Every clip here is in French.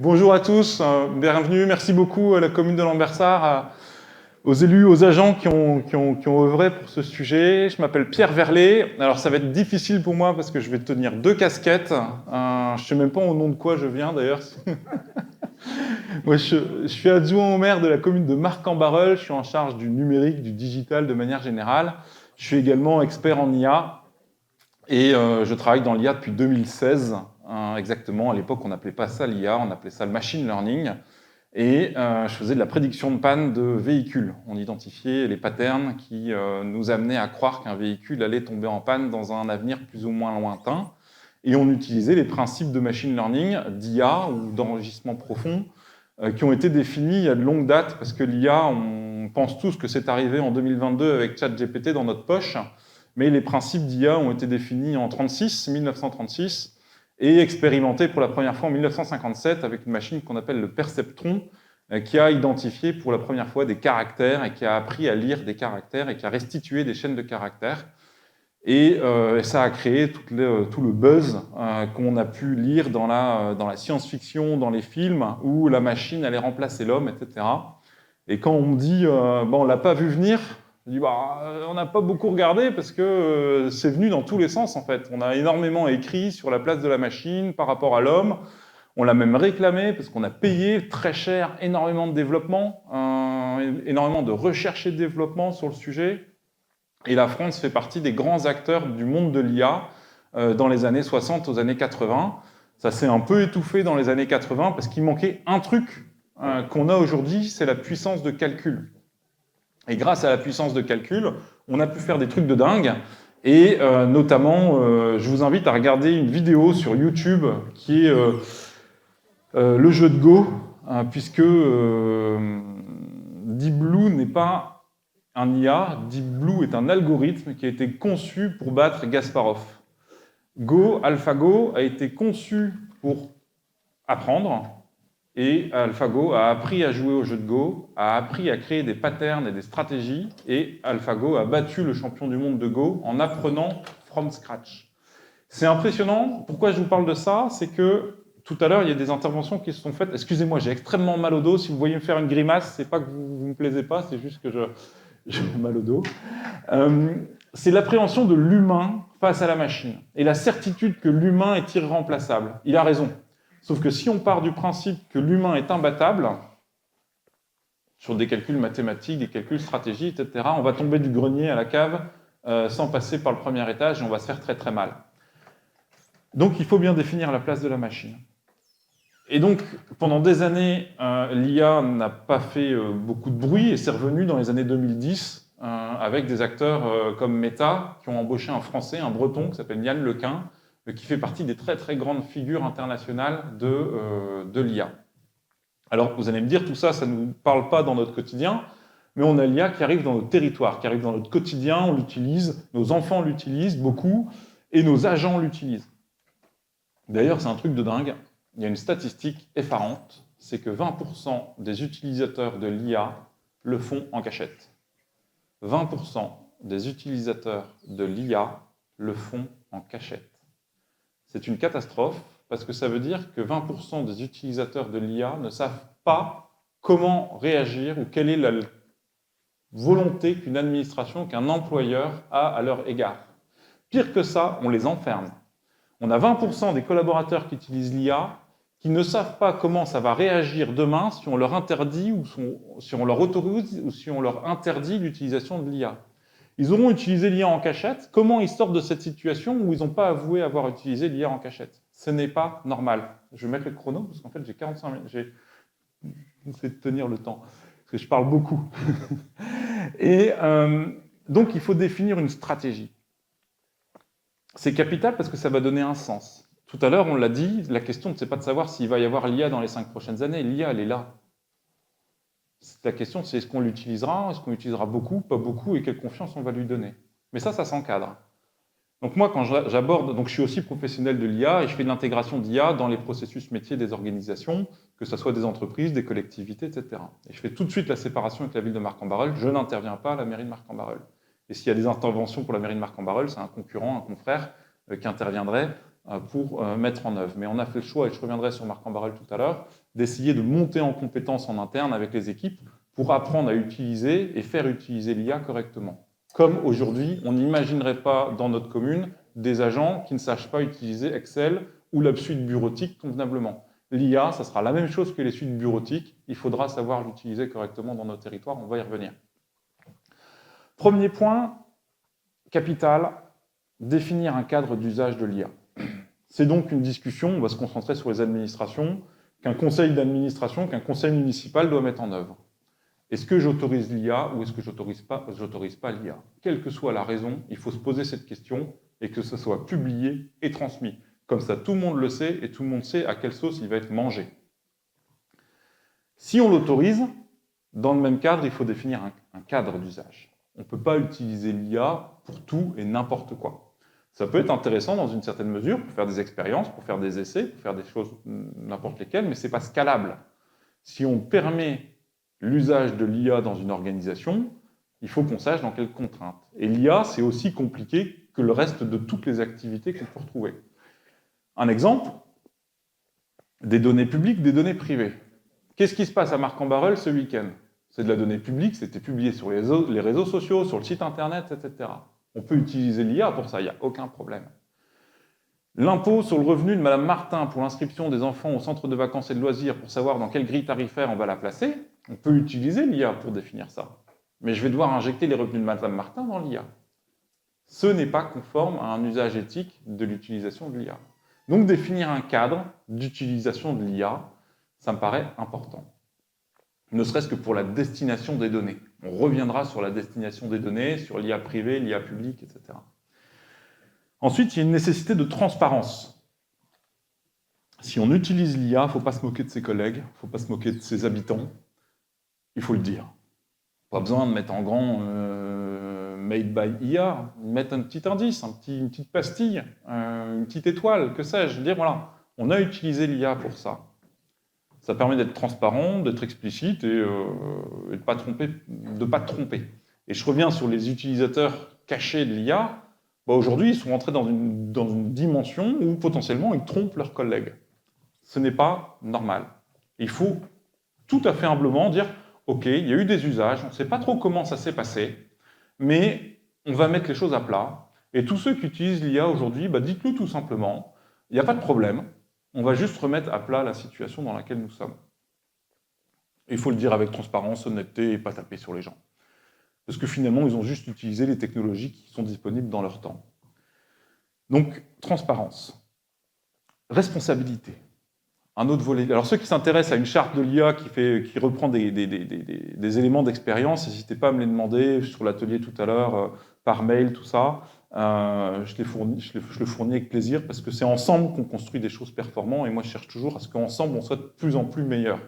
Bonjour à tous, bienvenue, merci beaucoup à la commune de Lambersart, aux élus, aux agents qui ont œuvré pour ce sujet. Je m'appelle Pierre Verlet. Alors ça va être difficile pour moi parce que je vais tenir deux casquettes. Je ne sais même pas au nom de quoi je viens d'ailleurs. Moi, je suis adjoint au maire de la commune de Marcq-en-Barœul. Je suis en charge du numérique, du digital de manière générale. Je suis également expert en IA et je travaille dans l'IA depuis 2016. Exactement, à l'époque, on n'appelait pas ça l'IA, on appelait ça le machine learning. Et je faisais de la prédiction de panne de véhicules. On identifiait les patterns qui nous amenaient à croire qu'un véhicule allait tomber en panne dans un avenir plus ou moins lointain. Et on utilisait les principes de machine learning, d'IA ou d'enregistrement profond, qui ont été définis il y a de longue date, parce que l'IA, on pense tous que c'est arrivé en 2022 avec ChatGPT dans notre poche, mais les principes d'IA ont été définis en 1936, et expérimenté pour la première fois en 1957 avec une machine qu'on appelle le perceptron, qui a identifié pour la première fois des caractères et qui a appris à lire des caractères et qui a restitué des chaînes de caractères. Et ça a créé tout le buzz qu'on a pu lire dans la science-fiction, dans les films, où la machine allait remplacer l'homme, etc. Et quand on me dit bon, on ne l'a pas vu venir, je dis bah, on n'a pas beaucoup regardé parce que c'est venu dans tous les sens en fait. On a énormément écrit sur la place de la machine par rapport à l'homme. On l'a même réclamé parce qu'on a payé très cher énormément de développement, énormément de recherche et de développement sur le sujet. Et la France fait partie des grands acteurs du monde de l'IA dans les années 60 aux années 80. Ça s'est un peu étouffé dans les années 80 parce qu'il manquait un truc qu'on a aujourd'hui, c'est la puissance de calcul. Et grâce à la puissance de calcul, on a pu faire des trucs de dingue. Et notamment, je vous invite à regarder une vidéo sur YouTube qui est le jeu de Go, puisque Deep Blue n'est pas un IA, Deep Blue est un algorithme qui a été conçu pour battre Kasparov. Go, AlphaGo, a été conçu pour apprendre, et AlphaGo a appris à jouer au jeu de Go, a appris à créer des patterns et des stratégies, et AlphaGo a battu le champion du monde de Go en apprenant from scratch. C'est impressionnant. Pourquoi je vous parle de ça? C'est que tout à l'heure, il y a des interventions qui se sont faites. Excusez-moi, j'ai extrêmement mal au dos. Si vous voyez me faire une grimace, c'est pas que vous me plaisez pas, c'est juste que j'ai mal au dos. C'est l'appréhension de l'humain face à la machine et la certitude que l'humain est irremplaçable. Il a raison. Sauf que si on part du principe que l'humain est imbattable, sur des calculs mathématiques, des calculs stratégiques, etc., on va tomber du grenier à la cave sans passer par le premier étage et on va se faire très très mal. Donc il faut bien définir la place de la machine. Et donc pendant des années, l'IA n'a pas fait beaucoup de bruit et c'est revenu dans les années 2010 avec des acteurs comme Meta qui ont embauché un Français, un Breton qui s'appelle Yann Lequin, qui fait partie des très très grandes figures internationales de l'IA. Alors vous allez me dire, tout ça, ça ne nous parle pas dans notre quotidien, mais on a l'IA qui arrive dans notre territoire, qui arrive dans notre quotidien, on l'utilise, nos enfants l'utilisent beaucoup, et nos agents l'utilisent. D'ailleurs, c'est un truc de dingue, il y a une statistique effarante, c'est que 20% des utilisateurs de l'IA le font en cachette. 20% des utilisateurs de l'IA le font en cachette. C'est une catastrophe parce que ça veut dire que 20% des utilisateurs de l'IA ne savent pas comment réagir ou quelle est la volonté qu'une administration, qu'un employeur a à leur égard. Pire que ça, on les enferme. On a 20% des collaborateurs qui utilisent l'IA qui ne savent pas comment ça va réagir demain si on leur interdit ou si on leur autorise ou si on leur interdit l'utilisation de l'IA. Ils auront utilisé l'IA en cachette. Comment ils sortent de cette situation où ils n'ont pas avoué avoir utilisé l'IA en cachette? Ce n'est pas normal. Je vais mettre le chrono parce qu'en fait j'ai 45 minutes. J'ai essayé de tenir le temps parce que je parle beaucoup. Et donc il faut définir une stratégie. C'est capital parce que ça va donner un sens. Tout à l'heure on l'a dit, la question c'est pas de savoir s'il va y avoir l'IA dans les 5 prochaines années. L'IA elle est là. La question, c'est est-ce qu'on l'utilisera, est-ce qu'on l'utilisera beaucoup, pas beaucoup, et quelle confiance on va lui donner. Mais ça s'encadre. Donc moi, quand j'aborde, donc je suis aussi professionnel de l'IA, et je fais de l'intégration d'IA dans les processus métiers des organisations, que ce soit des entreprises, des collectivités, etc. Et je fais tout de suite la séparation avec la ville de Marcq-en-Barœul, je n'interviens pas à la mairie de Marcq-en-Barœul. Et s'il y a des interventions pour la mairie de Marcq-en-Barœul, c'est un concurrent, un confrère qui interviendrait pour mettre en œuvre. Mais on a fait le choix, et je reviendrai sur Marc Ambarel tout à l'heure, d'essayer de monter en compétences en interne avec les équipes pour apprendre à utiliser et faire utiliser l'IA correctement. Comme aujourd'hui, on n'imaginerait pas dans notre commune des agents qui ne sachent pas utiliser Excel ou la suite bureautique convenablement. L'IA, ça sera la même chose que les suites bureautiques, il faudra savoir l'utiliser correctement dans notre territoire, on va y revenir. Premier point, capital, définir un cadre d'usage de l'IA. C'est donc une discussion, on va se concentrer sur les administrations, qu'un conseil d'administration, qu'un conseil municipal doit mettre en œuvre. Est-ce que j'autorise l'IA ou est-ce que j'autorise pas l'IA? Quelle que soit la raison, il faut se poser cette question et que ce soit publié et transmis. Comme ça, tout le monde le sait et tout le monde sait à quelle sauce il va être mangé. Si on l'autorise, dans le même cadre, il faut définir un cadre d'usage. On ne peut pas utiliser l'IA pour tout et n'importe quoi. Ça peut être intéressant dans une certaine mesure pour faire des expériences, pour faire des essais, pour faire des choses n'importe lesquelles, mais ce n'est pas scalable. Si on permet l'usage de l'IA dans une organisation, il faut qu'on sache dans quelles contraintes. Et l'IA, c'est aussi compliqué que le reste de toutes les activités qu'on peut retrouver. Un exemple, des données publiques, des données privées. Qu'est-ce qui se passe à Marc Ambarel ce week-end? C'est de la donnée publique, c'était publié sur les réseaux sociaux, sur le site internet, etc. On peut utiliser l'IA pour ça, il n'y a aucun problème. L'impôt sur le revenu de Mme Martin pour l'inscription des enfants au centre de vacances et de loisirs pour savoir dans quelle grille tarifaire on va la placer, on peut utiliser l'IA pour définir ça. Mais je vais devoir injecter les revenus de Mme Martin dans l'IA. Ce n'est pas conforme à un usage éthique de l'utilisation de l'IA. Donc définir un cadre d'utilisation de l'IA, ça me paraît important. Ne serait-ce que pour la destination des données. On reviendra sur la destination des données, sur l'IA privée, l'IA publique, etc. Ensuite, il y a une nécessité de transparence. Si on utilise l'IA, il ne faut pas se moquer de ses collègues, il ne faut pas se moquer de ses habitants. Il faut le dire. Pas besoin de mettre en grand Made by IA, mettre un petit indice, une petite pastille, une petite étoile, que sais-je. Dire, voilà, on a utilisé l'IA pour ça. Ça permet d'être transparent, d'être explicite et de ne pas tromper. Et je reviens sur les utilisateurs cachés de l'IA. Aujourd'hui, ils sont rentrés dans une dimension où potentiellement ils trompent leurs collègues. Ce n'est pas normal. Il faut tout à fait humblement dire « Ok, il y a eu des usages, on ne sait pas trop comment ça s'est passé, mais on va mettre les choses à plat. Et tous ceux qui utilisent l'IA aujourd'hui, dites-le tout simplement. Il n'y a pas de problème. On va juste remettre à plat la situation dans laquelle nous sommes. » Il faut le dire avec transparence, honnêteté et pas taper sur les gens. Parce que finalement, ils ont juste utilisé les technologies qui sont disponibles dans leur temps. Donc, transparence. Responsabilité. Un autre volet. Alors, ceux qui s'intéressent à une charte de l'IA qui reprend des éléments d'expérience, n'hésitez pas à me les demander sur l'atelier tout à l'heure, par mail, tout ça. Je le fournis avec plaisir parce que c'est ensemble qu'on construit des choses performantes et moi, je cherche toujours à ce qu'ensemble, on soit de plus en plus meilleurs.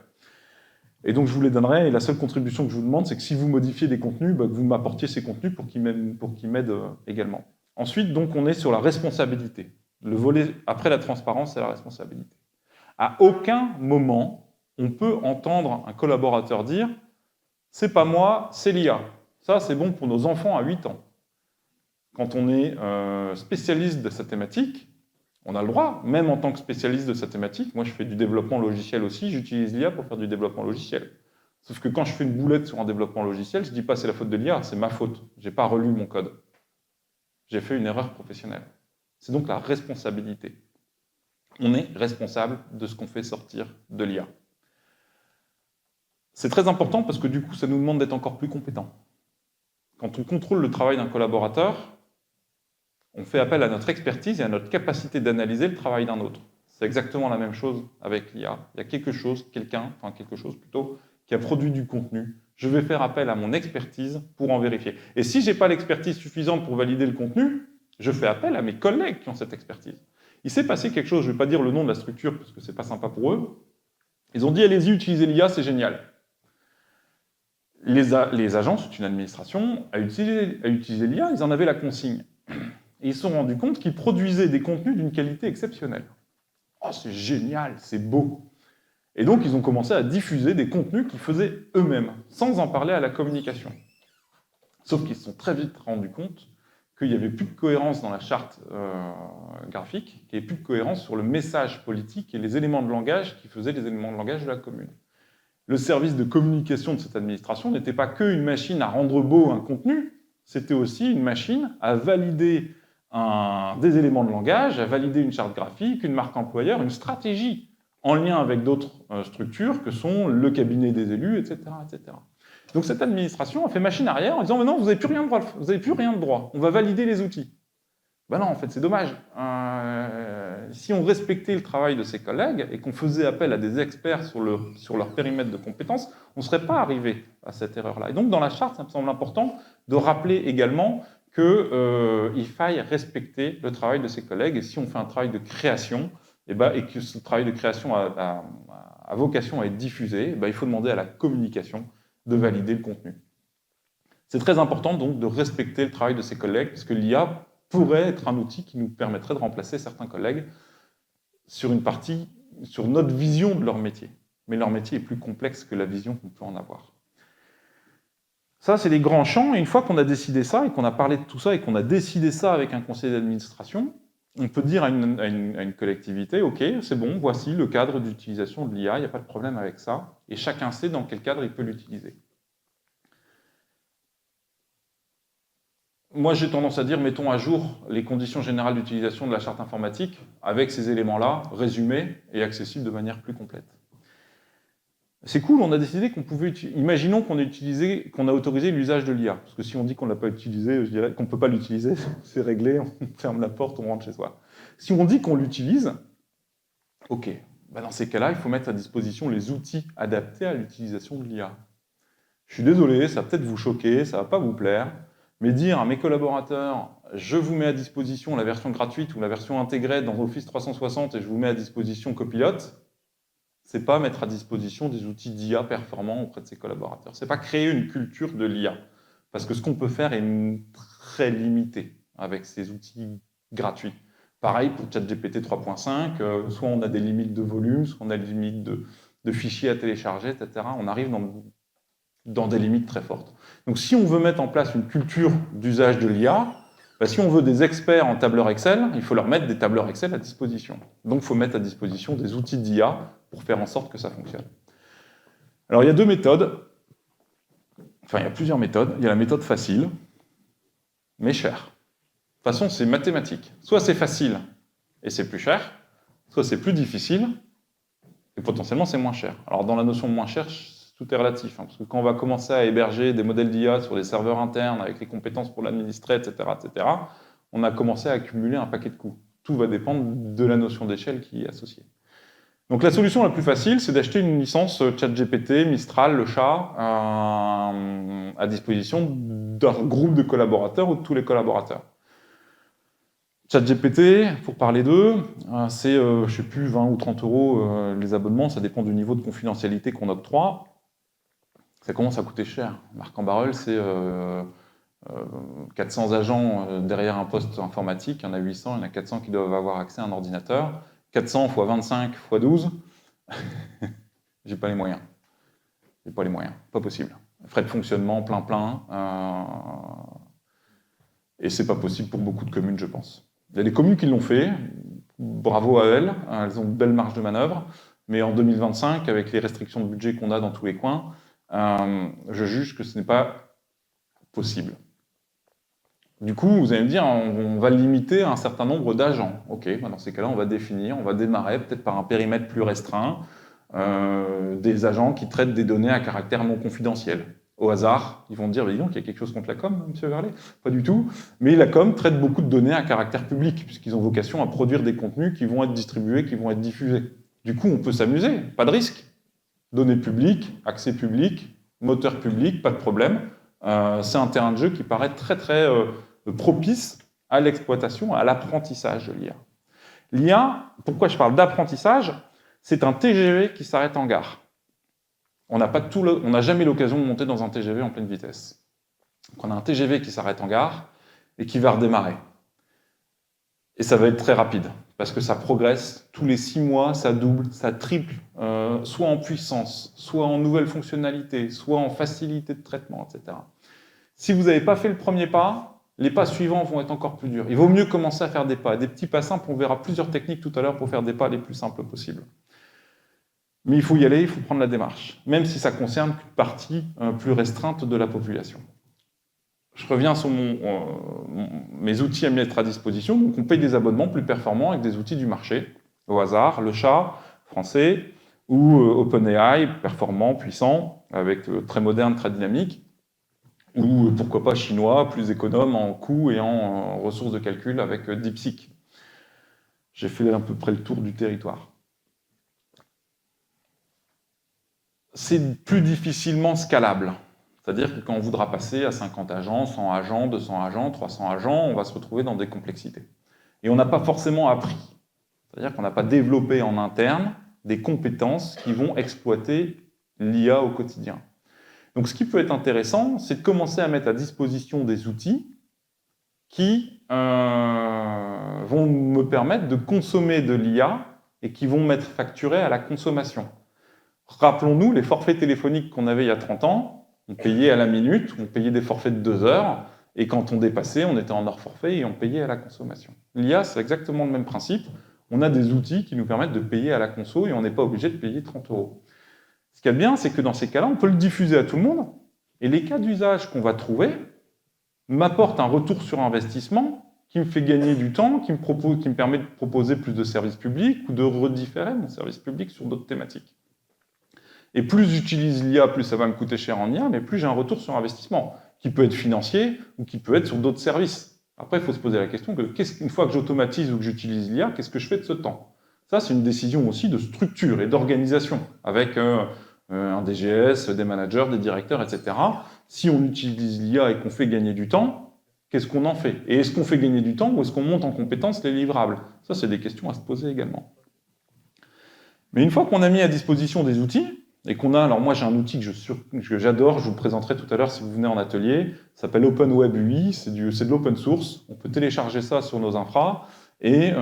Et donc, je vous les donnerai, et la seule contribution que je vous demande, c'est que si vous modifiez des contenus, que vous m'apportiez ces contenus pour qu'ils m'aident également. Ensuite, donc, on est sur la responsabilité. Le volet après la transparence, c'est la responsabilité. À aucun moment, on peut entendre un collaborateur dire « c'est pas moi, c'est l'IA ». Ça, c'est bon pour nos enfants à 8 ans. Quand on est spécialiste de cette thématique, on a le droit, même en tant que spécialiste de cette thématique. Moi, je fais du développement logiciel aussi, j'utilise l'IA pour faire du développement logiciel. Sauf que quand je fais une boulette sur un développement logiciel, je ne dis pas c'est la faute de l'IA, c'est ma faute. Je n'ai pas relu mon code. J'ai fait une erreur professionnelle. C'est donc la responsabilité. On est responsable de ce qu'on fait sortir de l'IA. C'est très important parce que du coup, ça nous demande d'être encore plus compétents. Quand on contrôle le travail d'un collaborateur, on fait appel à notre expertise et à notre capacité d'analyser le travail d'un autre. C'est exactement la même chose avec l'IA. Il y a quelque chose plutôt, qui a produit du contenu. Je vais faire appel à mon expertise pour en vérifier. Et si je n'ai pas l'expertise suffisante pour valider le contenu, je fais appel à mes collègues qui ont cette expertise. Il s'est passé quelque chose, je ne vais pas dire le nom de la structure parce que ce n'est pas sympa pour eux. Ils ont dit, allez-y, utilisez l'IA, c'est génial. Les agents, c'est une administration, à utiliser l'IA, ils en avaient la consigne. Et ils se sont rendus compte qu'ils produisaient des contenus d'une qualité exceptionnelle. Oh, c'est génial, c'est beau. Et donc, ils ont commencé à diffuser des contenus qu'ils faisaient eux-mêmes, sans en parler à la communication. Sauf qu'ils se sont très vite rendus compte qu'il n'y avait plus de cohérence dans la charte graphique, qu'il n'y avait plus de cohérence sur le message politique et les éléments de langage qui faisaient les éléments de langage de la commune. Le service de communication de cette administration n'était pas qu'une machine à rendre beau un contenu, c'était aussi une machine à valider des éléments de langage, à valider une charte graphique, une marque employeur, une stratégie, en lien avec d'autres structures que sont le cabinet des élus, etc., etc. Donc cette administration a fait machine arrière en disant « Mais non, vous n'avez plus rien de droit, on va valider les outils ». Ben non, en fait, c'est dommage. Si on respectait le travail de ses collègues et qu'on faisait appel à des experts sur leur périmètre de compétences, on ne serait pas arrivé à cette erreur-là. Et donc, dans la charte, ça me semble important de rappeler également qu'il faille respecter le travail de ses collègues. Et si on fait un travail de création, et que ce travail de création a vocation à être diffusé, il faut demander à la communication de valider le contenu. C'est très important donc de respecter le travail de ses collègues, parce que l'IA pourrait être un outil qui nous permettrait de remplacer certains collègues sur une partie, sur notre vision de leur métier. Mais leur métier est plus complexe que la vision qu'on peut en avoir. Ça, c'est les grands champs, et une fois qu'on a décidé ça, et qu'on a parlé de tout ça, et qu'on a décidé ça avec un conseil d'administration, on peut dire à une collectivité, ok, c'est bon, voici le cadre d'utilisation de l'IA, il n'y a pas de problème avec ça, et chacun sait dans quel cadre il peut l'utiliser. Moi, j'ai tendance à dire, mettons à jour les conditions générales d'utilisation de la charte informatique avec ces éléments-là, résumés et accessibles de manière plus complète. C'est cool, on a décidé qu'on pouvait utiliser... Imaginons qu'on a autorisé l'usage de l'IA, parce que si on dit qu'on ne l'a pas utilisé, je dirais qu'on ne peut pas l'utiliser, c'est réglé, on ferme la porte, on rentre chez soi. Si on dit qu'on l'utilise, ok, dans ces cas-là, il faut mettre à disposition les outils adaptés à l'utilisation de l'IA. Je suis désolé, ça va peut-être vous choquer, ça ne va pas vous plaire, mais dire à mes collaborateurs, je vous mets à disposition la version gratuite ou la version intégrée dans Office 360 et je vous mets à disposition Copilot, c'est pas mettre à disposition des outils d'IA performants auprès de ses collaborateurs. C'est pas créer une culture de l'IA. Parce que ce qu'on peut faire est très limité avec ces outils gratuits. Pareil pour ChatGPT 3.5, soit on a des limites de volume, soit on a des limites de fichiers à télécharger, etc. On arrive dans des limites très fortes. Donc si on veut mettre en place une culture d'usage de l'IA, si on veut des experts en tableur Excel, il faut leur mettre des tableurs Excel à disposition. Donc il faut mettre à disposition des outils d'IA pour faire en sorte que ça fonctionne. Alors il y a deux méthodes, enfin il y a plusieurs méthodes. Il y a la méthode facile, mais chère. De toute façon, c'est mathématique. Soit c'est facile et c'est plus cher, soit c'est plus difficile et potentiellement c'est moins cher. Alors dans la notion de moins cher, tout est relatif, parce que quand on va commencer à héberger des modèles d'IA sur des serveurs internes avec les compétences pour l'administrer, etc., on a commencé à accumuler un paquet de coûts. Tout va dépendre de la notion d'échelle qui y est associée. Donc la solution la plus facile, c'est d'acheter une licence ChatGPT, Mistral, le chat, à disposition d'un groupe de collaborateurs ou de tous les collaborateurs. ChatGPT, pour parler d'eux, c'est, je ne sais plus, 20 ou 30 € les abonnements, ça dépend du niveau de confidentialité qu'on octroie. Ça commence à coûter cher. Marc en Barreul, c'est 400 agents derrière un poste informatique, il y en a 800, il y en a 400 qui doivent avoir accès à un ordinateur. 400 x 25 x 12, j'ai pas les moyens. J'ai pas les moyens, pas possible. Frais de fonctionnement plein, et c'est pas possible pour beaucoup de communes, je pense. Il y a des communes qui l'ont fait, bravo à elles ont une belle marge de manœuvre, mais en 2025, avec les restrictions de budget qu'on a dans tous les coins, je juge que ce n'est pas possible. Du coup, vous allez me dire, on va limiter un certain nombre d'agents. Ok, dans ces cas-là, on va définir, on va démarrer peut-être par un périmètre plus restreint, des agents qui traitent des données à caractère non confidentiel. Au hasard, ils vont dire, dis donc, il y a quelque chose contre la com, M. Verlet? Pas du tout. Mais la com traite beaucoup de données à caractère public, puisqu'ils ont vocation à produire des contenus qui vont être distribués, qui vont être diffusés. Du coup, on peut s'amuser, pas de risque. Données publiques, accès public, moteur public, pas de problème. C'est un terrain de jeu qui paraît très propice à l'exploitation, à l'apprentissage de l'IA. L'IA, pourquoi je parle d'apprentissage? C'est un TGV qui s'arrête en gare. On n'a jamais l'occasion de monter dans un TGV en pleine vitesse. Donc on a un TGV qui s'arrête en gare et qui va redémarrer. Et ça va être très rapide, parce que ça progresse. Tous les 6 mois, ça double, ça triple, soit en puissance, soit en nouvelles fonctionnalités, soit en facilité de traitement, etc. Si vous n'avez pas fait le premier pas, les pas suivants vont être encore plus durs. Il vaut mieux commencer à faire des pas. Des petits pas simples, on verra plusieurs techniques tout à l'heure pour faire des pas les plus simples possibles. Mais il faut y aller, il faut prendre la démarche, même si ça concerne qu'une partie plus restreinte de la population. Je reviens sur mes outils à mettre à disposition. Donc on paye des abonnements plus performants avec des outils du marché, au hasard, le chat français, ou OpenAI, performant, puissant, avec très moderne, très dynamique, ou pourquoi pas chinois, plus économe en coûts et en ressources de calcul avec DeepSeek. J'ai fait à peu près le tour du territoire. C'est plus difficilement scalable. C'est-à-dire que quand on voudra passer à 50 agents, 100 agents, 200 agents, 300 agents, on va se retrouver dans des complexités. Et on n'a pas forcément appris. C'est-à-dire qu'on n'a pas développé en interne des compétences qui vont exploiter l'IA au quotidien. Donc ce qui peut être intéressant, c'est de commencer à mettre à disposition des outils qui vont me permettre de consommer de l'IA et qui vont m'être facturés à la consommation. Rappelons-nous les forfaits téléphoniques qu'on avait il y a 30 ans, on payait à la minute, on payait des forfaits de 2 heures, et quand on dépassait, on était en hors forfait et on payait à la consommation. L'IA, c'est exactement le même principe. On a des outils qui nous permettent de payer à la conso et on n'est pas obligé de payer 30 euros. Ce qu'il y a de bien, c'est que dans ces cas-là, on peut le diffuser à tout le monde, et les cas d'usage qu'on va trouver m'apportent un retour sur investissement qui me fait gagner du temps, qui me permet de proposer plus de services publics ou de redifférer mon service public sur d'autres thématiques. Et plus j'utilise l'IA, plus ça va me coûter cher en IA, mais plus j'ai un retour sur investissement, qui peut être financier ou qui peut être sur d'autres services. Après, il faut se poser la question que, une fois que j'automatise ou que j'utilise l'IA, qu'est-ce que je fais de ce temps? Ça, c'est une décision aussi de structure et d'organisation, avec un DGS, des managers, des directeurs, etc. Si on utilise l'IA et qu'on fait gagner du temps, qu'est-ce qu'on en fait? Et est-ce qu'on fait gagner du temps ou est-ce qu'on monte en compétences les livrables? Ça, c'est des questions à se poser également. Mais une fois qu'on a mis à disposition des outils, et qu'on a, alors moi j'ai un outil que j'adore, je vous le présenterai tout à l'heure si vous venez en atelier, ça s'appelle OpenWeb UI, c'est de l'open source, on peut télécharger ça sur nos infras et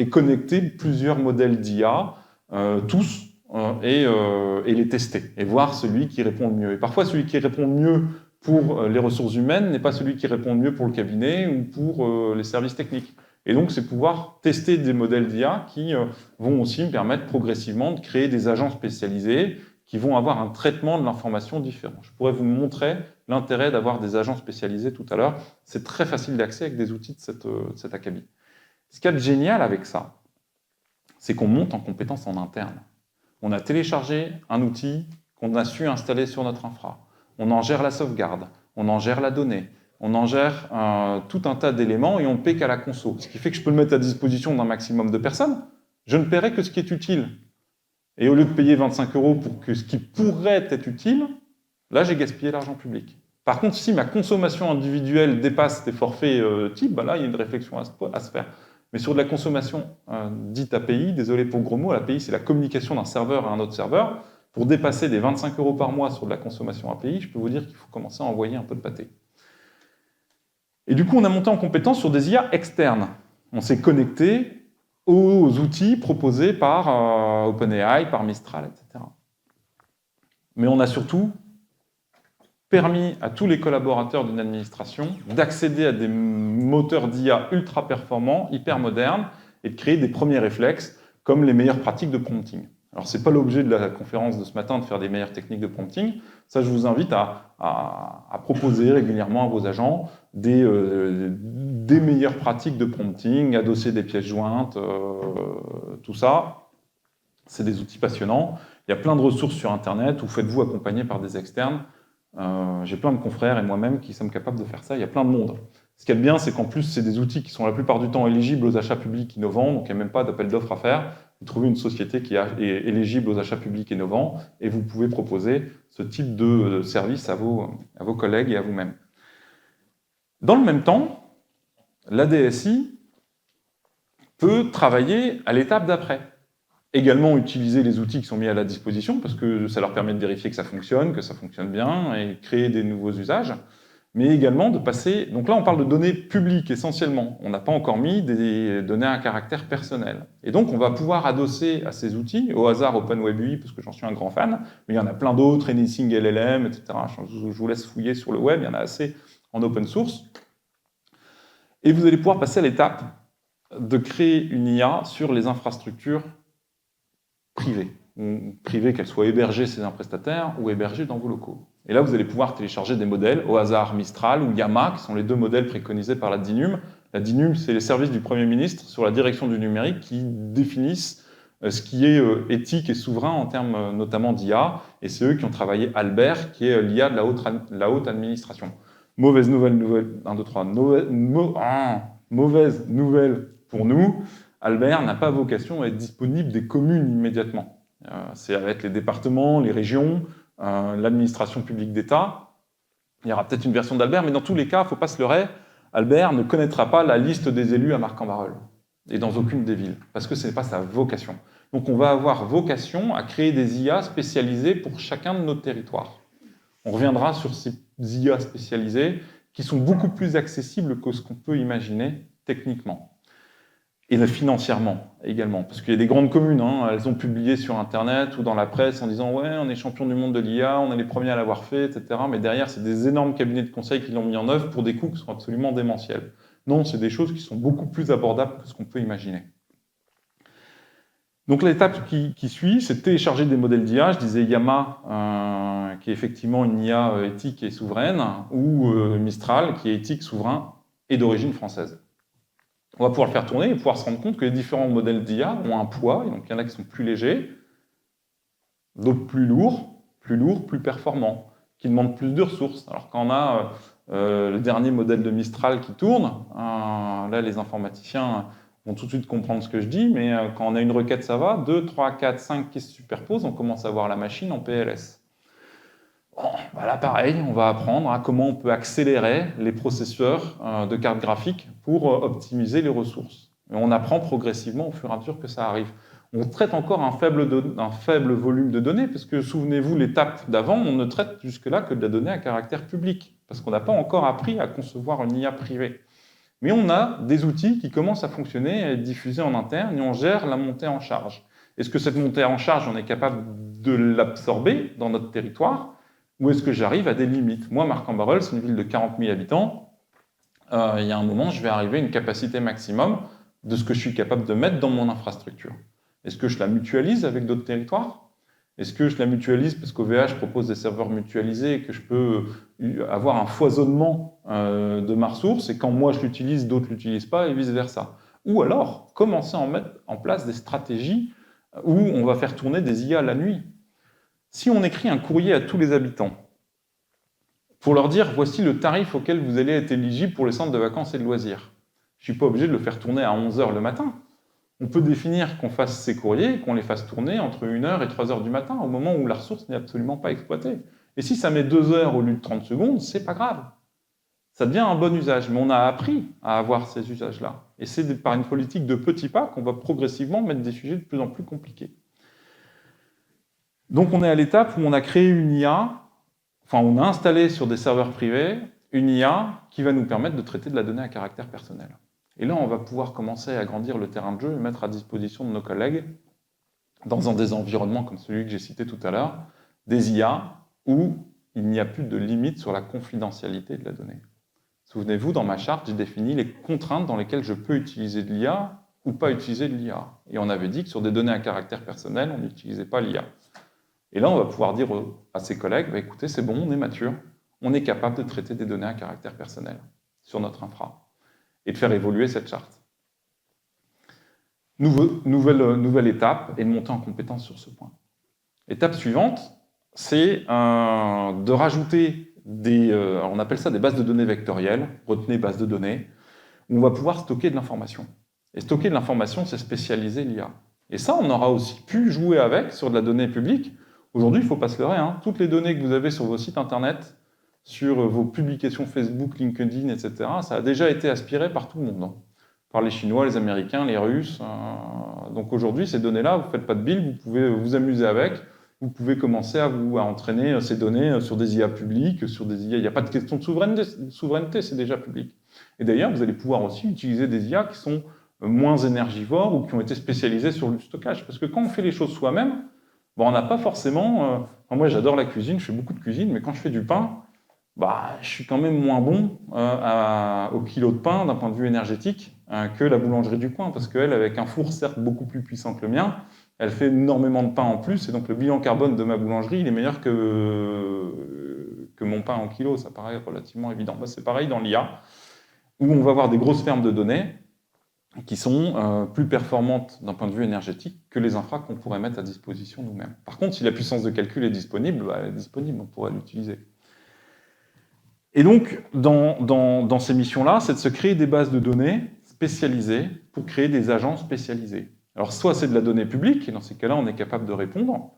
connecter plusieurs modèles d'IA, tous, et les tester, et voir celui qui répond le mieux. Et parfois celui qui répond le mieux pour les ressources humaines n'est pas celui qui répond le mieux pour le cabinet ou pour les services techniques. Et donc, c'est pouvoir tester des modèles d'IA qui vont aussi me permettre progressivement de créer des agents spécialisés qui vont avoir un traitement de l'information différent. Je pourrais vous montrer l'intérêt d'avoir des agents spécialisés tout à l'heure. C'est très facile d'accès avec des outils de cet acabit. Ce qu'il y a de génial avec ça, c'est qu'on monte en compétences en interne. On a téléchargé un outil qu'on a su installer sur notre infra. On en gère la sauvegarde, on en gère la donnée, on en gère tout un tas d'éléments et on ne paie qu'à la conso. Ce qui fait que je peux le mettre à disposition d'un maximum de personnes. Je ne paierai que ce qui est utile. Et au lieu de payer 25 euros pour que ce qui pourrait être utile, là j'ai gaspillé l'argent public. Par contre, si ma consommation individuelle dépasse des forfaits types, là il y a une réflexion à se faire. Mais sur de la consommation dite API, désolé pour le gros mot, l'API c'est la communication d'un serveur à un autre serveur. Pour dépasser des 25 euros par mois sur de la consommation API, je peux vous dire qu'il faut commencer à envoyer un peu de pâté. Et du coup, on a monté en compétence sur des IA externes. On s'est connecté aux outils proposés par OpenAI, par Mistral, etc. Mais on a surtout permis à tous les collaborateurs d'une administration d'accéder à des moteurs d'IA ultra performants, hyper modernes, et de créer des premiers réflexes, comme les meilleures pratiques de prompting. Alors, ce n'est pas l'objet de la conférence de ce matin de faire des meilleures techniques de prompting. Ça, je vous invite à proposer régulièrement à vos agents des meilleures pratiques de prompting, adosser des pièces jointes, tout ça. C'est des outils passionnants. Il y a plein de ressources sur Internet, ou faites-vous accompagner par des externes. J'ai plein de confrères et moi-même qui sommes capables de faire ça. Il y a plein de monde. Ce qui est bien, c'est qu'en plus, c'est des outils qui sont la plupart du temps éligibles aux achats publics innovants, donc il n'y a même pas d'appel d'offres à faire. Vous trouvez une société qui est éligible aux achats publics innovants et vous pouvez proposer ce type de service à vos collègues et à vous-même. Dans le même temps, la DSI peut travailler à l'étape d'après. Également utiliser les outils qui sont mis à la disposition parce que ça leur permet de vérifier que ça fonctionne bien et créer des nouveaux usages. Mais également de passer... Donc là, on parle de données publiques essentiellement. On n'a pas encore mis des données à caractère personnel. Et donc, on va pouvoir adosser à ces outils, au hasard OpenWeb UI, parce que j'en suis un grand fan, mais il y en a plein d'autres, Anything LLM, etc. Je vous laisse fouiller sur le web, il y en a assez en open source. Et vous allez pouvoir passer à l'étape de créer une IA sur les infrastructures privées. Privées, qu'elles soient hébergées chez un prestataire ou hébergées dans vos locaux. Et là, vous allez pouvoir télécharger des modèles, au hasard Mistral ou Yama, qui sont les deux modèles préconisés par la DINUM. La DINUM, c'est les services du Premier ministre sur la direction du numérique qui définissent ce qui est éthique et souverain en termes notamment d'IA. Et c'est eux qui ont travaillé Albert, qui est l'IA de la haute administration. Mauvaise nouvelle, 1, 2, 3, mauvaise nouvelle pour nous, Albert n'a pas vocation à être disponible des communes immédiatement. C'est avec les départements, les régions, l'administration publique d'État. Il y aura peut-être une version d'Albert, mais dans tous les cas, il ne faut pas se leurrer, Albert ne connaîtra pas la liste des élus à Marc-en-Barœul, et dans aucune des villes, parce que ce n'est pas sa vocation. Donc on va avoir vocation à créer des IA spécialisées pour chacun de nos territoires. On reviendra sur ces IA spécialisées qui sont beaucoup plus accessibles que ce qu'on peut imaginer techniquement. Et financièrement également, parce qu'il y a des grandes communes, elles ont publié sur Internet ou dans la presse en disant « ouais, on est champion du monde de l'IA, on est les premiers à l'avoir fait, etc. » Mais derrière, c'est des énormes cabinets de conseil qui l'ont mis en œuvre pour des coûts qui sont absolument démentiels. Non, c'est des choses qui sont beaucoup plus abordables que ce qu'on peut imaginer. Donc l'étape qui suit, c'est de télécharger des modèles d'IA. Je disais Yama, qui est effectivement une IA éthique et souveraine, ou Mistral, qui est éthique, souverain et d'origine française. On va pouvoir le faire tourner et pouvoir se rendre compte que les différents modèles d'IA ont un poids, et donc il y en a qui sont plus légers, d'autres plus lourds, plus performants, qui demandent plus de ressources. Alors quand on a le dernier modèle de Mistral qui tourne, là les informaticiens vont tout de suite comprendre ce que je dis, mais quand on a une requête, ça va, 2, 3, 4, 5 qui se superposent, on commence à voir la machine en PLS. Bon, bah là, pareil, on va apprendre à comment on peut accélérer les processeurs de cartes graphiques pour optimiser les ressources. Et on apprend progressivement au fur et à mesure que ça arrive. On traite encore un faible volume de données, parce que, souvenez-vous, l'étape d'avant, on ne traite jusque-là que de la donnée à caractère public, parce qu'on n'a pas encore appris à concevoir une IA privée. Mais on a des outils qui commencent à fonctionner, à être diffusés en interne, et on gère la montée en charge. Est-ce que cette montée en charge, on est capable de l'absorber dans notre territoire ? Ou est-ce que j'arrive à des limites? Moi, Marc-en-Barœul, c'est une ville de 40 000 habitants. Il y a un moment, je vais arriver à une capacité maximum de ce que je suis capable de mettre dans mon infrastructure. Est-ce que je la mutualise avec d'autres territoires? Est-ce que je la mutualise parce qu'OVH propose des serveurs mutualisés et que je peux avoir un foisonnement de ma ressource et quand moi je l'utilise, d'autres ne l'utilisent pas et vice-versa? Ou alors, commencer à mettre en place des stratégies où on va faire tourner des IA la nuit. Si on écrit un courrier à tous les habitants pour leur dire « voici le tarif auquel vous allez être éligible pour les centres de vacances et de loisirs », je ne suis pas obligé de le faire tourner à 11 h le matin. On peut définir qu'on fasse ces courriers, qu'on les fasse tourner entre 1 h et 3 h du matin, au moment où la ressource n'est absolument pas exploitée. Et si ça met 2 heures au lieu de 30 secondes, c'est pas grave. Ça devient un bon usage, mais on a appris à avoir ces usages-là. Et c'est par une politique de petits pas qu'on va progressivement mettre des sujets de plus en plus compliqués. Donc on est à l'étape où on a créé une IA, enfin on a installé sur des serveurs privés une IA qui va nous permettre de traiter de la donnée à caractère personnel. Et là on va pouvoir commencer à agrandir le terrain de jeu et mettre à disposition de nos collègues, dans des environnements comme celui que j'ai cité tout à l'heure, des IA où il n'y a plus de limite sur la confidentialité de la donnée. Souvenez-vous, dans ma charte, j'ai défini les contraintes dans lesquelles je peux utiliser de l'IA ou pas utiliser de l'IA. Et on avait dit que sur des données à caractère personnel, on n'utilisait pas l'IA. Et là, on va pouvoir dire à ses collègues, bah, écoutez, c'est bon, on est mature, on est capable de traiter des données à caractère personnel sur notre infra et de faire évoluer cette charte. Nouvelle étape et de monter en compétence sur ce point. Étape suivante, c'est de rajouter on appelle ça des bases de données vectorielles, retenez base de données, où on va pouvoir stocker de l'information. Et stocker de l'information, c'est spécialiser l'IA. Et ça, on aura aussi pu jouer avec sur de la donnée publique. Aujourd'hui, il ne faut pas se leurrer, toutes les données que vous avez sur vos sites internet, sur vos publications Facebook, LinkedIn, etc., ça a déjà été aspiré par tout le monde, par les Chinois, les Américains, les Russes. Donc aujourd'hui, ces données-là, vous ne faites pas de build, vous pouvez vous amuser avec, vous pouvez commencer à entraîner ces données sur des IA publiques, sur des IA. Il n'y a pas de question de souveraineté, c'est déjà public. Et d'ailleurs, vous allez pouvoir aussi utiliser des IA qui sont moins énergivores ou qui ont été spécialisés sur le stockage. Parce que quand on fait les choses soi-même, on n'a pas forcément... moi, j'adore la cuisine, je fais beaucoup de cuisine, mais quand je fais du pain, bah, je suis quand même moins bon au kilo de pain d'un point de vue énergétique que la boulangerie du coin, parce qu'elle, avec un four certes beaucoup plus puissant que le mien, elle fait énormément de pain en plus, et donc le bilan carbone de ma boulangerie, il est meilleur que mon pain en kilo, ça paraît relativement évident. Bah, c'est pareil dans l'IA, où on va avoir des grosses fermes de données qui sont plus performantes d'un point de vue énergétique que les infras qu'on pourrait mettre à disposition nous-mêmes. Par contre, si la puissance de calcul est disponible, bah, elle est disponible, on pourrait l'utiliser. Et donc, dans ces missions-là, c'est de se créer des bases de données spécialisées pour créer des agents spécialisés. Alors, soit c'est de la donnée publique, et dans ces cas-là, on est capable de répondre,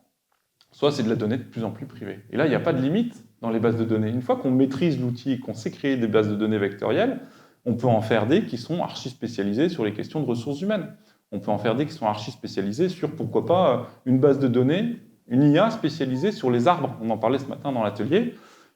soit c'est de la donnée de plus en plus privée. Et là, il n'y a pas de limite dans les bases de données. Une fois qu'on maîtrise l'outil et qu'on sait créer des bases de données vectorielles, on peut en faire des qui sont archi-spécialisées sur les questions de ressources humaines. On peut en faire des qui sont archi-spécialisées sur, pourquoi pas, une base de données, une IA spécialisée sur les arbres. On en parlait ce matin dans l'atelier.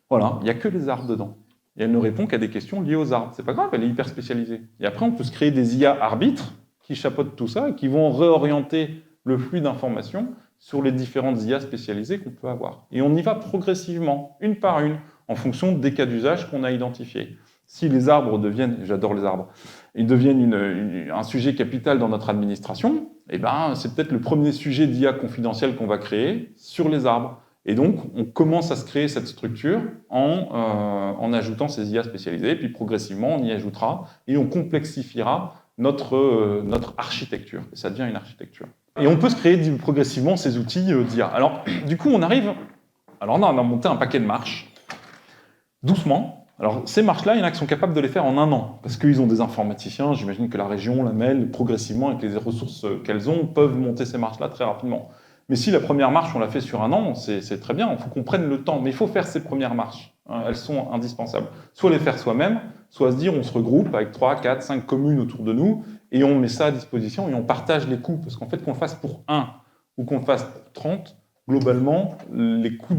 Voilà, il n'y a que les arbres dedans. Et elle ne répond qu'à des questions liées aux arbres. C'est pas grave, elle est hyper spécialisée. Et après, on peut se créer des IA arbitres qui chapeautent tout ça et qui vont réorienter le flux d'informations sur les différentes IA spécialisées qu'on peut avoir. Et on y va progressivement, une par une, en fonction des cas d'usage qu'on a identifiés. Si les arbres deviennent, j'adore les arbres, ils deviennent un sujet capital dans notre administration, eh ben, c'est peut-être le premier sujet d'IA confidentiel qu'on va créer sur les arbres. Et donc, on commence à se créer cette structure en ajoutant ces IA spécialisées, puis progressivement, on y ajoutera et on complexifiera notre architecture. Et ça devient une architecture. Et on peut se créer progressivement ces outils d'IA. Alors, du coup, on arrive... Alors là, on a monté un paquet de marches, doucement. Alors, ces marches-là, il y en a qui sont capables de les faire en 1 an, parce qu'ils ont des informaticiens, j'imagine que la région, la MEL, progressivement, avec les ressources qu'elles ont, peuvent monter ces marches-là très rapidement. Mais si la première marche, on l'a fait sur 1 an, c'est très bien, il faut qu'on prenne le temps. Mais il faut faire ces premières marches, hein, elles sont indispensables. Soit les faire soi-même, soit se dire on se regroupe avec 3, 4, 5 communes autour de nous, et on met ça à disposition, et on partage les coûts. Parce qu'en fait, qu'on le fasse pour 1 ou qu'on le fasse pour 30, globalement, les coûts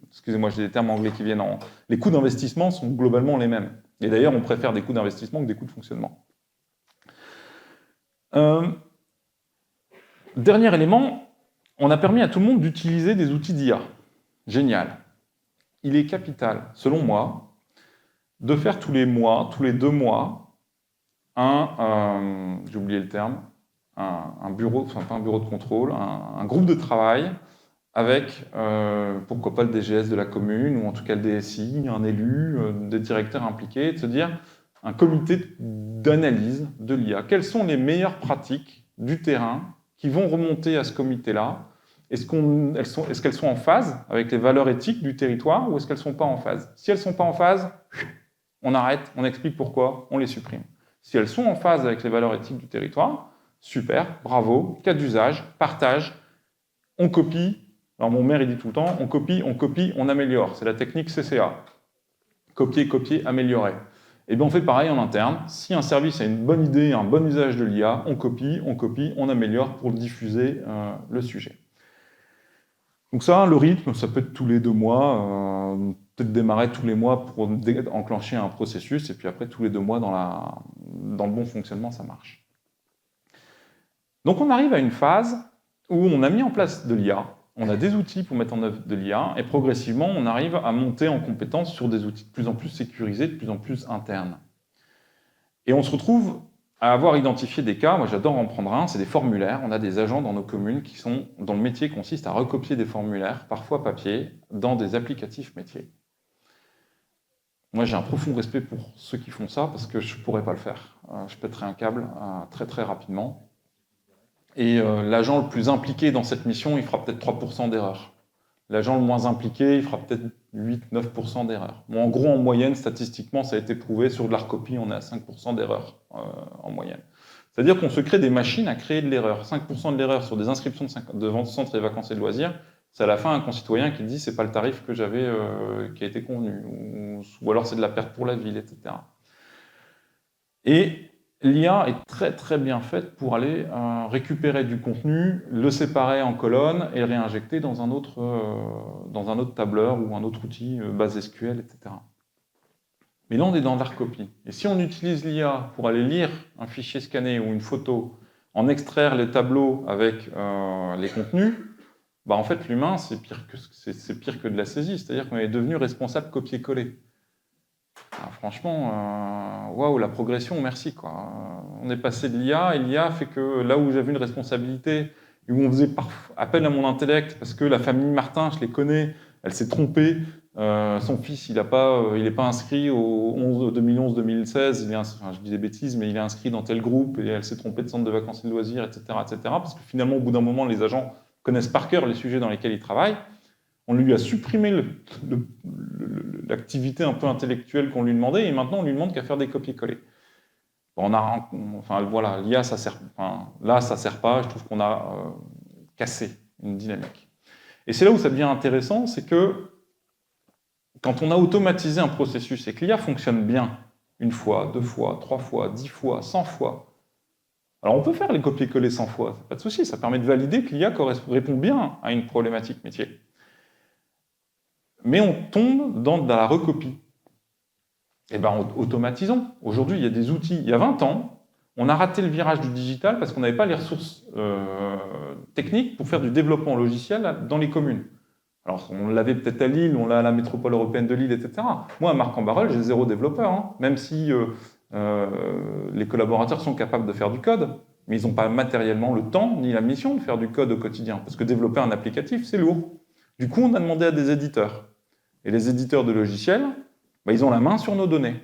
excusez-moi, j'ai des termes anglais qui viennent les coûts d'investissement sont globalement les mêmes. Et d'ailleurs, on préfère des coûts d'investissement que des coûts de fonctionnement. Dernier élément, on a permis à tout le monde d'utiliser des outils d'IA. Génial. Il est capital, selon moi, de faire tous les mois, tous les 2 mois, j'ai oublié le terme, un bureau, enfin pas un bureau de contrôle, un groupe de travail avec, pourquoi pas le DGS de la commune, ou en tout cas le DSI, un élu, des directeurs impliqués, de se dire un comité d'analyse de l'IA. Quelles sont les meilleures pratiques du terrain qui vont remonter à ce comité-là? Est-ce qu'elles sont en phase avec les valeurs éthiques du territoire ou est-ce qu'elles ne sont pas en phase? Si elles ne sont pas en phase, on arrête, on explique pourquoi, on les supprime. Si elles sont en phase avec les valeurs éthiques du territoire, super, bravo, cas d'usage, partage, on copie. Alors mon maire il dit tout le temps, on copie, on améliore. C'est la technique CCA. Copier, copier, améliorer. Et bien on fait pareil en interne. Si un service a une bonne idée, un bon usage de l'IA, on copie, on améliore pour diffuser le sujet. Donc ça, le rythme, ça peut être tous les 2 mois, peut-être démarrer tous les mois pour enclencher un processus, et puis après tous les 2 mois dans le bon fonctionnement, ça marche. Donc on arrive à une phase où on a mis en place de l'IA, on a des outils pour mettre en œuvre de l'IA, et progressivement, on arrive à monter en compétence sur des outils de plus en plus sécurisés, de plus en plus internes. Et on se retrouve à avoir identifié des cas, moi j'adore en prendre un, c'est des formulaires. On a des agents dans nos communes dont le métier consiste à recopier des formulaires, parfois papier, dans des applicatifs métiers. Moi j'ai un profond respect pour ceux qui font ça, parce que je ne pourrais pas le faire. Je pèterais un câble très très rapidement. Et l'agent le plus impliqué dans cette mission, il fera peut-être 3% d'erreurs. L'agent le moins impliqué, il fera peut-être 8-9% d'erreurs. Bon, en gros, en moyenne, statistiquement, ça a été prouvé, sur de la recopie, on est à 5% d'erreurs en moyenne. C'est-à-dire qu'on se crée des machines à créer de l'erreur. 5% de l'erreur sur des inscriptions de centres et vacances et de loisirs, c'est à la fin un concitoyen qui dit c'est pas le tarif que j'avais, qui a été convenu, ou alors c'est de la perte pour la ville, etc. Et l'IA est très très bien faite pour aller récupérer du contenu, le séparer en colonnes et le réinjecter dans un autre tableur ou un autre outil, base SQL, etc. Mais là, on est dans la recopie. Et si on utilise l'IA pour aller lire un fichier scanné ou une photo, en extraire les tableaux avec les contenus, Bah, en fait, l'humain, c'est pire que de la saisie. C'est-à-dire qu'on est devenu responsable copier-coller. Ah, franchement, waouh, la progression, merci, quoi. On est passé de l'IA, et l'IA fait que là où j'avais une responsabilité, où on faisait appel à mon intellect, parce que la famille Martin, je les connais, elle s'est trompée, son fils, il est pas inscrit au 2011-2016, enfin, je dis des bêtises, mais il est inscrit dans tel groupe, et elle s'est trompée de centre de vacances et de loisirs, etc., parce que finalement, au bout d'un moment, les agents connaissent par cœur les sujets dans lesquels ils travaillent. On lui a supprimé l'activité un peu intellectuelle qu'on lui demandait, et maintenant on lui demande qu'à faire des copier-coller. Enfin voilà, l'IA, là ça sert pas, je trouve qu'on a cassé une dynamique. Et c'est là où ça devient intéressant, c'est que quand on a automatisé un processus et que l'IA fonctionne bien, une fois, 2 fois, 3 fois, 10 fois, 100 fois, alors on peut faire les copier-coller 100 fois, pas de souci, ça permet de valider que l'IA répond bien à une problématique métier. Mais on tombe dans la recopie. Eh bien, automatisons. Aujourd'hui, il y a des outils. Il y a 20 ans, on a raté le virage du digital parce qu'on n'avait pas les ressources techniques pour faire du développement logiciel dans les communes. Alors, on l'avait peut-être à Lille, on l'a à la métropole européenne de Lille, etc. Moi, à Marc-en-Barœul, j'ai 0 développeur, hein, même si les collaborateurs sont capables de faire du code, mais ils n'ont pas matériellement le temps ni la mission de faire du code au quotidien, parce que développer un applicatif, c'est lourd. Du coup, on a demandé à des éditeurs. Et les éditeurs de logiciels, bah, ils ont la main sur nos données.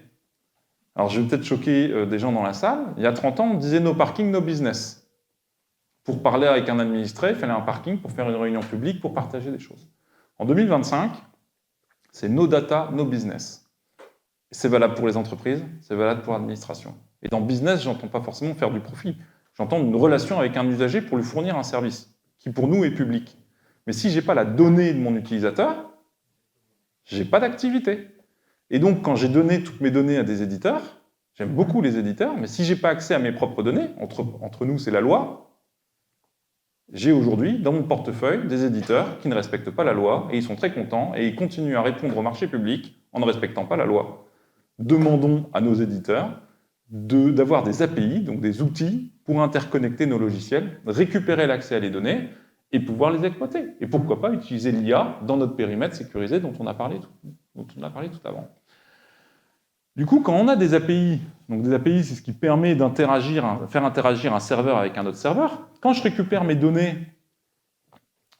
Alors, je vais peut-être choquer des gens dans la salle. Il y a 30 ans, on disait no parking, no business. Pour parler avec un administré, il fallait un parking pour faire une réunion publique, pour partager des choses. En 2025, c'est no data, no business. C'est valable pour les entreprises, c'est valable pour l'administration. Et dans business, j'entends pas forcément faire du profit. J'entends une relation avec un usager pour lui fournir un service, qui pour nous est public. Mais si je n'ai pas la donnée de mon utilisateur, j'ai pas d'activité. Et donc, quand j'ai donné toutes mes données à des éditeurs, j'aime beaucoup les éditeurs, mais si j'ai pas accès à mes propres données, entre nous, c'est la loi, j'ai aujourd'hui dans mon portefeuille des éditeurs qui ne respectent pas la loi, et ils sont très contents, et ils continuent à répondre au marché public en ne respectant pas la loi. Demandons à nos éditeurs d'avoir des API, donc des outils, pour interconnecter nos logiciels, récupérer l'accès à les données, et pouvoir les exploiter. Et pourquoi pas utiliser l'IA dans notre périmètre sécurisé dont on a parlé tout avant. Du coup, quand on a des API, donc des API, c'est ce qui permet faire interagir un serveur avec un autre serveur, quand je récupère mes données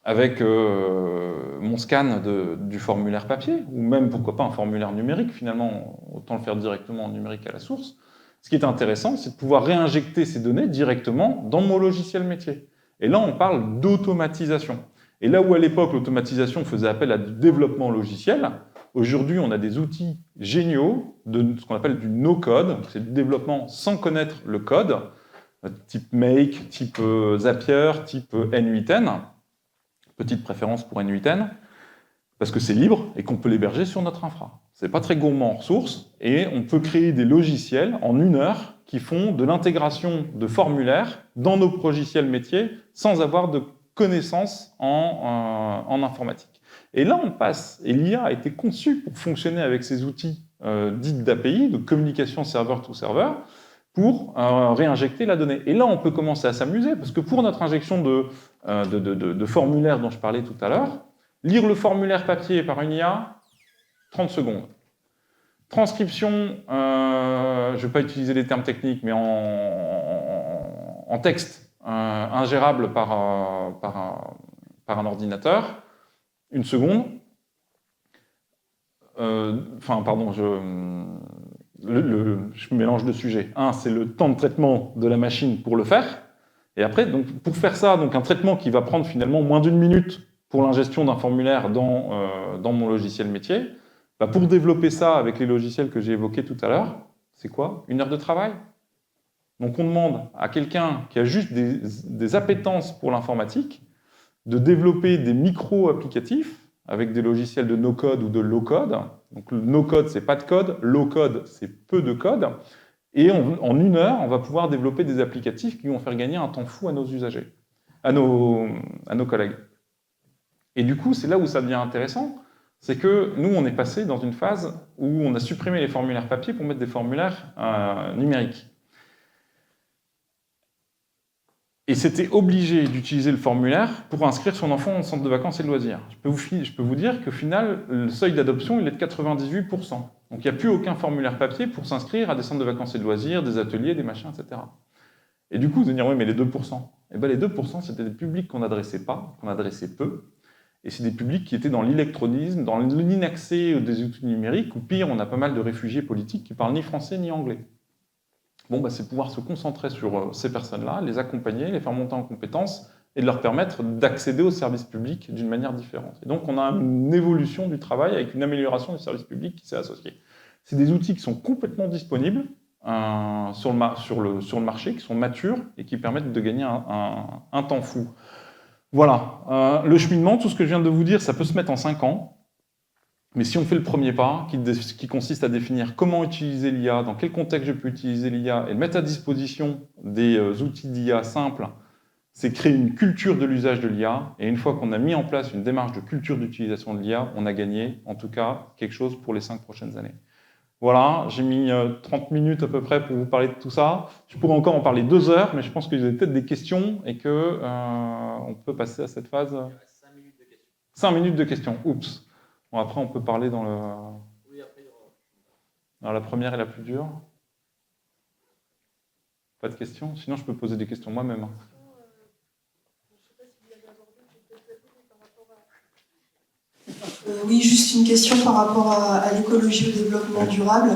avec mon scan du formulaire papier, ou même, pourquoi pas, un formulaire numérique, finalement, autant le faire directement en numérique à la source, ce qui est intéressant, c'est de pouvoir réinjecter ces données directement dans mon logiciel métier. Et là, on parle d'automatisation. Et là où à l'époque, l'automatisation faisait appel à du développement logiciel, aujourd'hui, on a des outils géniaux de ce qu'on appelle du no-code, c'est du développement sans connaître le code, type Make, type Zapier, type N8N, petite préférence pour N8N, parce que c'est libre et qu'on peut l'héberger sur notre infra. C'est pas très gourmand en ressources, et on peut créer des logiciels en 1 heure qui font de l'intégration de formulaires dans nos logiciels métiers sans avoir de connaissances en informatique. Et là, on passe, et l'IA a été conçue pour fonctionner avec ces outils dits d'API, de communication serveur-to-serveur, pour réinjecter la donnée. Et là, on peut commencer à s'amuser, parce que pour notre injection de formulaires dont je parlais tout à l'heure, lire le formulaire papier par une IA, 30 secondes. Transcription, je ne vais pas utiliser les termes techniques, mais en texte, ingérable par un ordinateur, 1 seconde. Je mélange de sujets. Un, c'est le temps de traitement de la machine pour le faire. Et après, donc, pour faire ça, donc un traitement qui va prendre finalement moins d'1 minute pour l'ingestion d'un formulaire dans mon logiciel métier, bah pour développer ça avec les logiciels que j'ai évoqués tout à l'heure, c'est quoi? 1 heure de travail? Donc on demande à quelqu'un qui a juste des appétences pour l'informatique de développer des micro-applicatifs avec des logiciels de no-code ou de low-code. Donc le no-code, c'est pas de code, low-code, c'est peu de code. Et en 1 heure, on va pouvoir développer des applicatifs qui vont faire gagner un temps fou à nos usagers, à nos collègues. Et du coup, c'est là où ça devient intéressant, c'est que nous, on est passé dans une phase où on a supprimé les formulaires papier pour mettre des formulaires numériques. Et c'était obligé d'utiliser le formulaire pour inscrire son enfant en centre de vacances et de loisirs. Je peux vous dire qu'au final, le seuil d'adoption, il est de 98%. Donc il n'y a plus aucun formulaire papier pour s'inscrire à des centres de vacances et de loisirs, des ateliers, des machins, etc. Et du coup, vous allez dire, oui, mais les 2%. Eh bien, les 2%, c'était des publics qu'on n'adressait pas, qu'on adressait peu. Et c'est des publics qui étaient dans l'électronisme, dans l'inaccès des outils numériques, ou pire, on a pas mal de réfugiés politiques qui parlent ni français ni anglais. Bon, bah, c'est pouvoir se concentrer sur ces personnes-là, les accompagner, les faire monter en compétences et de leur permettre d'accéder aux services publics d'une manière différente. Et donc, on a une évolution du travail avec une amélioration du service public qui s'est associée. C'est des outils qui sont complètement disponibles sur le marché, qui sont matures et qui permettent de gagner un temps fou. Voilà. Le cheminement, tout ce que je viens de vous dire, ça peut se mettre en 5 ans. Mais si on fait le premier pas, qui consiste à définir comment utiliser l'IA, dans quel contexte je peux utiliser l'IA, et mettre à disposition des outils d'IA simples, c'est créer une culture de l'usage de l'IA. Et une fois qu'on a mis en place une démarche de culture d'utilisation de l'IA, on a gagné, en tout cas, quelque chose pour les 5 prochaines années. Voilà, j'ai mis 30 minutes à peu près pour vous parler de tout ça. Je pourrais encore en parler 2 heures, mais je pense que vous avez peut-être des questions et qu'on peut passer à cette phase. 5 minutes de questions. 5 minutes de questions, oups. Bon, après, on peut parler dans le... Oui, après, il y aura... dans la première et la plus dure. Pas de questions? Sinon, je peux poser des questions moi-même. Oui, juste une question par rapport à l'écologie et au développement durable.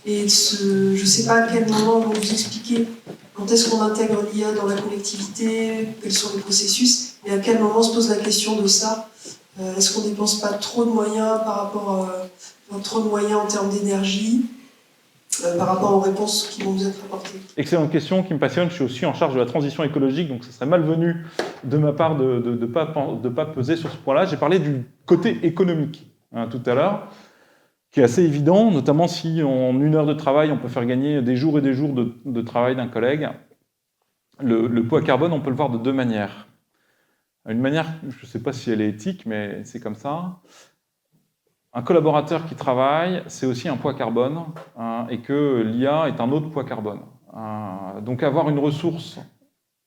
Et je ne sais pas à quel moment vous expliquez quand est-ce qu'on intègre l'IA dans la collectivité, quels sont les processus, et à quel moment se pose la question de ça. Est-ce qu'on ne dépense pas trop de moyens trop de moyens en termes d'énergie par rapport aux réponses qui vont vous être apportées? Excellente question qui me passionne. Je suis aussi en charge de la transition écologique, donc ce serait malvenu de ma part de ne pas peser sur ce point-là. J'ai parlé du côté économique tout à l'heure, qui est assez évident, notamment si en 1 heure de travail, on peut faire gagner des jours et des jours de travail d'un collègue. Le poids carbone, on peut le voir de 2 manières. Une manière, je ne sais pas si elle est éthique, mais c'est comme ça. Un collaborateur qui travaille, c'est aussi un poids carbone, et que l'IA est un autre poids carbone. Donc avoir une ressource,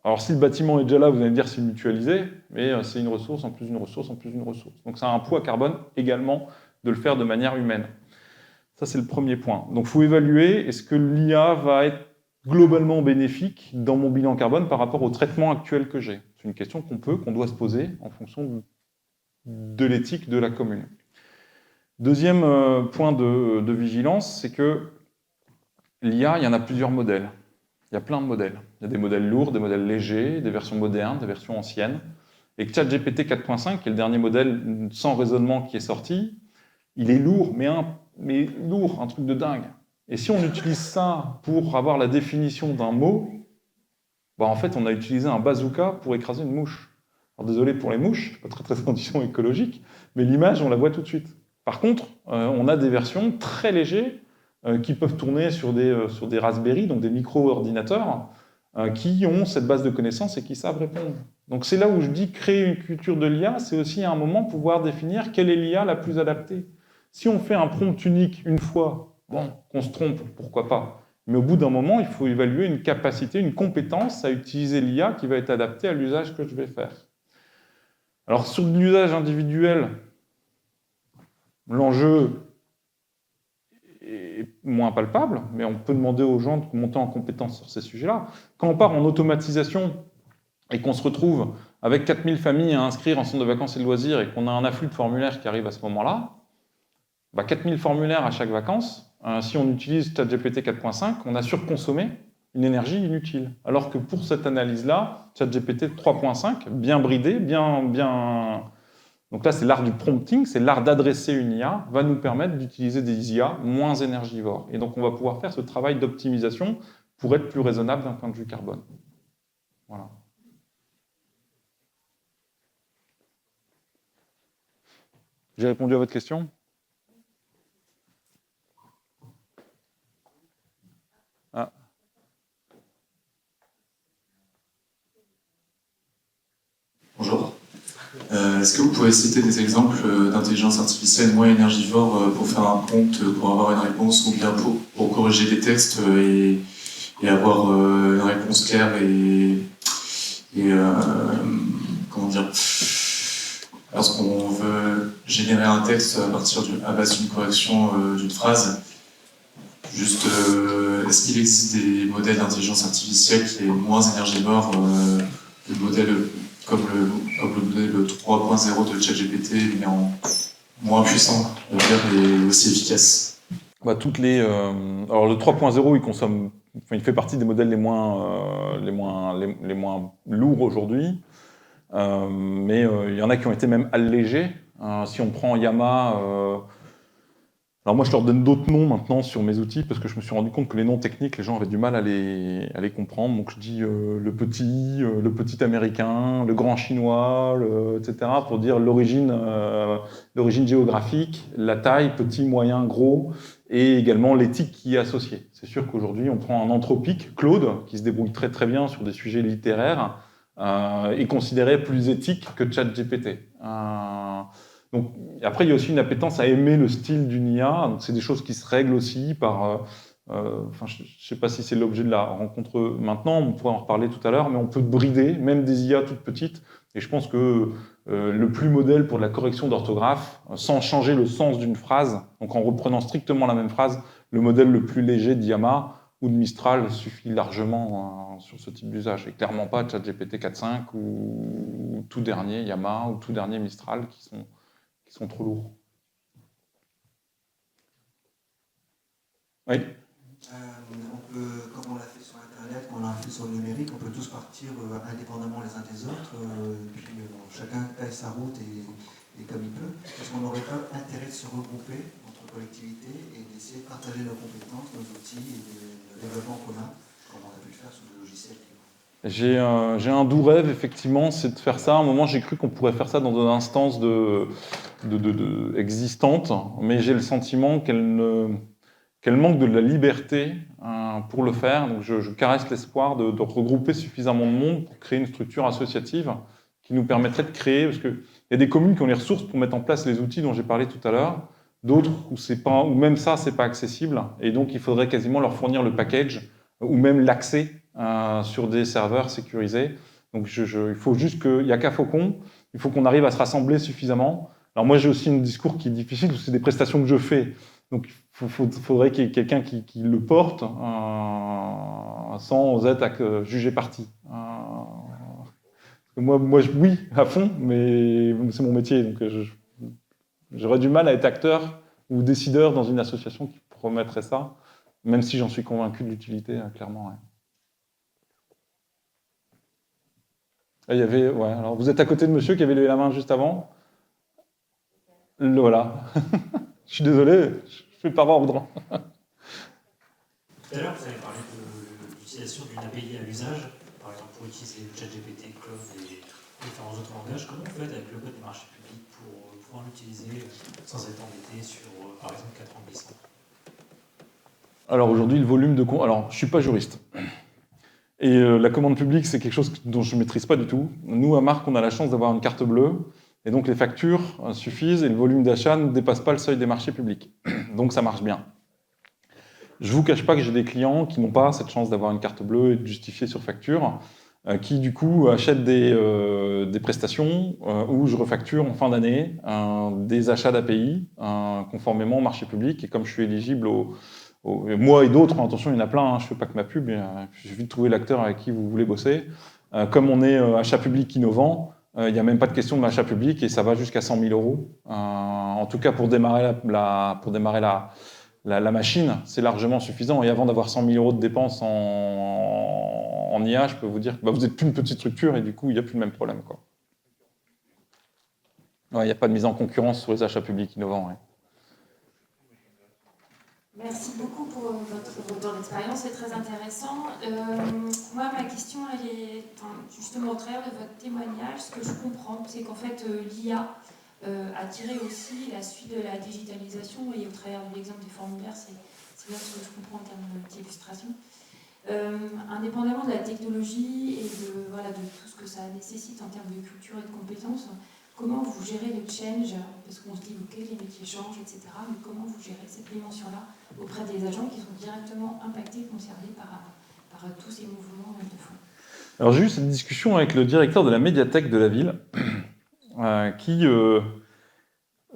alors si le bâtiment est déjà là, vous allez me dire c'est mutualisé, mais c'est une ressource, en plus d'une ressource, en plus d'une ressource. Donc ça a un poids carbone également de le faire de manière humaine. Ça, c'est le premier point. Donc il faut évaluer, est-ce que l'IA va être globalement bénéfique dans mon bilan carbone par rapport au traitement actuel que j'ai? C'est une question qu'on doit se poser en fonction de l'éthique de la commune. Deuxième point de vigilance, c'est que l'IA, il y en a plusieurs modèles. Il y a plein de modèles. Il y a des modèles lourds, des modèles légers, des versions modernes, des versions anciennes. Et ChatGPT 4.5, qui est le dernier modèle sans raisonnement qui est sorti, il est lourd, mais lourd, un truc de dingue. Et si on utilise ça pour avoir la définition d'un mot, bah en fait, on a utilisé un bazooka pour écraser une mouche. Alors désolé pour les mouches, je ne suis pas très transition écologique, mais l'image, on la voit tout de suite. Par contre, on a des versions très légers qui peuvent tourner sur des Raspberry, donc des micro-ordinateurs, qui ont cette base de connaissances et qui savent répondre. Donc c'est là où je dis créer une culture de l'IA, c'est aussi à un moment pouvoir définir quelle est l'IA la plus adaptée. Si on fait un prompt unique une fois, bon, qu'on se trompe, pourquoi pas. Mais au bout d'un moment, il faut évaluer une capacité, une compétence à utiliser l'IA qui va être adaptée à l'usage que je vais faire. Alors sur l'usage individuel, l'enjeu est moins palpable, mais on peut demander aux gens de monter en compétence sur ces sujets-là. Quand on part en automatisation et qu'on se retrouve avec 4000 familles à inscrire en centre de vacances et de loisirs et qu'on a un afflux de formulaires qui arrive à ce moment-là, 4000 formulaires à chaque vacances, si on utilise ChatGPT 4.5, on a surconsommé une énergie inutile. Alors que pour cette analyse-là, ChatGPT 3.5, bien bridé, bien... Donc là, c'est l'art du prompting, c'est l'art d'adresser une IA, va nous permettre d'utiliser des IA moins énergivores. Et donc, on va pouvoir faire ce travail d'optimisation pour être plus raisonnable d'un point de vue carbone. Voilà. J'ai répondu à votre question ? Ah. Bonjour. Est-ce que vous pouvez citer des exemples d'intelligence artificielle moins énergivore pour faire un prompt, pour avoir une réponse, ou bien pour corriger des textes et avoir une réponse claire et lorsqu'on veut générer un texte à base d'une correction d'une phrase, juste, est-ce qu'il existe des modèles d'intelligence artificielle qui est moins énergivore, des modèles comme le modèle 3.0 de ChatGPT, mais en moins puissant, on va dire, et aussi efficace? Bah, alors le 3.0, il fait partie des modèles les moins lourds aujourd'hui, mais il y en a qui ont été même allégés. Si on prend Yama, alors moi je leur donne d'autres noms maintenant sur mes outils parce que je me suis rendu compte que les noms techniques, les gens avaient du mal à les comprendre. Donc je dis le petit américain, le grand chinois, etc. pour dire l'origine géographique, la taille, petit, moyen, gros, et également l'éthique qui est associée. C'est sûr qu'aujourd'hui on prend un anthropique, Claude, qui se débrouille très très bien sur des sujets littéraires, est considéré plus éthique que ChatGPT. Donc, après, il y a aussi une appétence à aimer le style d'une IA. Donc, c'est des choses qui se règlent aussi par. Je ne sais pas si c'est l'objet de la rencontre maintenant, on pourrait en reparler tout à l'heure, mais on peut brider, même des IA toutes petites. Et je pense que le plus modèle pour de la correction d'orthographe, sans changer le sens d'une phrase, donc en reprenant strictement la même phrase, le modèle le plus léger d'Yama ou de Mistral suffit largement sur ce type d'usage. Et clairement pas ChatGPT 4.5 ou tout dernier Yama ou tout dernier Mistral qui sont trop lourds. Oui. On peut, comme on l'a fait sur Internet, comme on l'a fait sur le numérique, on peut tous partir indépendamment les uns des autres, puis chacun taille sa route et comme il peut. Est-ce qu'on n'aurait pas intérêt de se regrouper entre collectivités et d'essayer de partager nos compétences, nos outils et le développement commun, comme on a pu le faire sur le logiciel? J'ai un doux rêve, effectivement, c'est de faire ça. À un moment, j'ai cru qu'on pourrait faire ça dans une instance existante, mais j'ai le sentiment qu'elle manque de la liberté pour le faire. Donc je caresse l'espoir de regrouper suffisamment de monde pour créer une structure associative qui nous permettrait de créer, parce qu'il y a des communes qui ont les ressources pour mettre en place les outils dont j'ai parlé tout à l'heure, d'autres où même ça, c'est pas accessible, et donc il faudrait quasiment leur fournir le package, ou même l'accès sur des serveurs sécurisés. Donc il faut juste qu'il n'y a qu'à Faucon, il faut qu'on arrive à se rassembler suffisamment. Alors moi j'ai aussi un discours qui est difficile, parce que c'est des prestations que je fais, donc il faudrait qu'il y ait quelqu'un qui le porte sans être jugé parti. Moi, oui, à fond, mais c'est mon métier, donc j'aurais du mal à être acteur ou décideur dans une association qui promettrait ça, même si j'en suis convaincu de l'utilité, clairement. Ouais. Alors vous êtes à côté de monsieur qui avait levé la main juste avant. Voilà. Je suis désolé, je ne fais pas ordre. Tout à l'heure, vous avez parlé de l'utilisation d'une API à l'usage, par exemple pour utiliser ChatGPT, Claude et différents autres langages. Comment vous faites avec le code des marchés publics pour pouvoir l'utiliser sans être embêté sur, par exemple, 4 ans glissants? Alors aujourd'hui, le volume de... Alors, je ne suis pas juriste. Et la commande publique, c'est quelque chose dont je ne maîtrise pas du tout. Nous, à Marc, on a la chance d'avoir une carte bleue. Et donc, les factures suffisent et le volume d'achat ne dépasse pas le seuil des marchés publics. Donc, ça marche bien. Je ne vous cache pas que j'ai des clients qui n'ont pas cette chance d'avoir une carte bleue et de justifier sur facture, qui, du coup, achètent des prestations où je refacture en fin d'année des achats d'API conformément au marché public. Et comme je suis éligible moi et d'autres, attention, il y en a plein, je ne fais pas que ma pub, il suffit de trouver l'acteur avec qui vous voulez bosser. Comme on est achat public innovant, il n'y a même pas de question de l'achat public et ça va jusqu'à 100 000 euros. En tout cas, pour démarrer la machine, c'est largement suffisant. Et avant d'avoir 100 000 euros de dépenses en IA, je peux vous dire que vous n'êtes plus une petite structure et du coup, il n'y a plus le même problème. Il n'y a pas de mise en concurrence sur les achats publics innovants. Ouais. Merci beaucoup pour votre retour d'expérience, c'est très intéressant. Moi, ma question, elle est justement au travers de votre témoignage. Ce que je comprends, c'est qu'en fait, l'IA a tiré aussi la suite de la digitalisation, et au travers de l'exemple des formulaires, c'est bien ce que je comprends en termes d'illustration. Indépendamment de la technologie et de tout ce que ça nécessite en termes de culture et de compétences, comment vous gérez le change? Parce qu'on se dit, ok, les métiers changent, etc. Mais comment vous gérez cette dimension-là auprès des agents qui sont directement impactés, concernés par tous ces mouvements de fond? Alors j'ai eu cette discussion avec le directeur de la médiathèque de la ville, qui,